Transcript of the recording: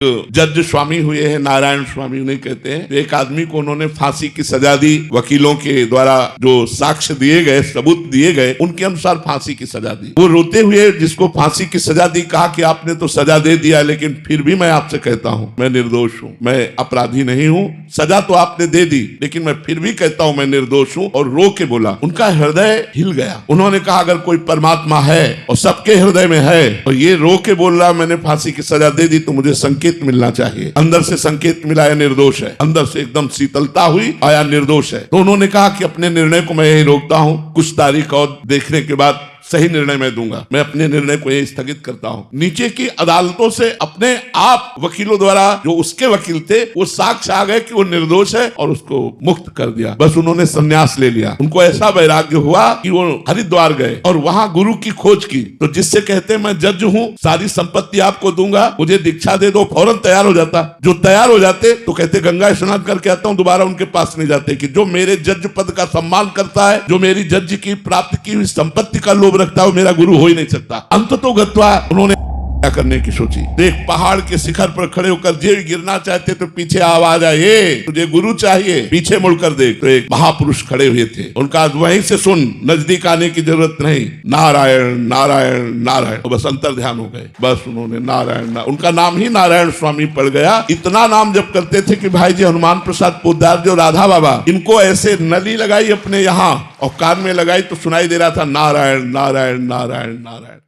जज स्वामी हुए हैं, नारायण स्वामी उन्हें कहते हैं। एक आदमी को उन्होंने फांसी की सजा दी, वकीलों के द्वारा जो साक्ष्य दिए गए, सबूत दिए गए, उनके अनुसार फांसी की सजा दी। वो रोते हुए जिसको फांसी की सजा दी कहा कि आपने तो सजा दे दिया, लेकिन फिर भी मैं आपसे कहता हूं मैं निर्दोष हूं, मैं अपराधी नहीं हूं। सजा तो आपने दे दी, लेकिन मैं फिर भी कहता हूं मैं निर्दोष हूं। और रो के बोला, उनका हृदय हिल गया। उन्होंने कहा अगर कोई परमात्मा है और सबके हृदय में है और ये रो के बोल रहा मैंने फांसी की सजा दे दी, तो मुझे संकेत मिलना चाहिए। अंदर से संकेत मिला है निर्दोष है, अंदर से एकदम शीतलता हुई, आया निर्दोष है। तो उन्होंने कहा कि अपने निर्णय को मैं यही रोकता हूं, कुछ तारीख और देखने के बाद सही निर्णय मैं दूंगा, मैं अपने निर्णय को यही स्थगित करता हूं। नीचे की अदालतों से अपने आप वकीलों द्वारा, जो उसके वकील थे, वो साक्ष्य आ गए कि वो निर्दोष है और उसको मुक्त कर दिया। बस उन्होंने संन्यास ले लिया। उनको ऐसा वैराग्य हुआ कि वो हरिद्वार गए और वहां गुरु की खोज की। तो जिससे कहते हैं मैं जज हूं, सारी संपत्ति आपको दूंगा, मुझे दीक्षा दे दो, फौरन तैयार हो जाता। जो तैयार हो जाते तो कहते गंगा स्नान करके आता हूं, दोबारा उनके पास नहीं जाते। कि जो मेरे जज पद का सम्मान करता है, जो मेरी जज की प्राप्त की हुई संपत्ति का लोभ रखता है, मेरा गुरु हो ही नहीं सकता। अंततो गत्वा उन्होंने क्या करने की सोची। एक पहाड़ के शिखर पर खड़े होकर जे गिरना चाहते तो पीछे आवाज आई, तुझे गुरु चाहिए, पीछे मुड़कर देख। तो एक महापुरुष खड़े हुए थे, उनका वहीं से सुन, नजदीक आने की जरूरत नहीं, नारायण नारायण नारायण। तो बस अंतर ध्यान हो गए, बस उन्होंने नारायण, उनका नाम ही नारायण स्वामी पड़ गया। इतना नाम जब करते थे कि भाई जी हनुमान प्रसाद पोद्दार जो राधा बाबा, इनको ऐसे नली लगाई अपने यहाँ और कान में लगाई तो सुनाई दे रहा था नारायण नारायण नारायण नारायण।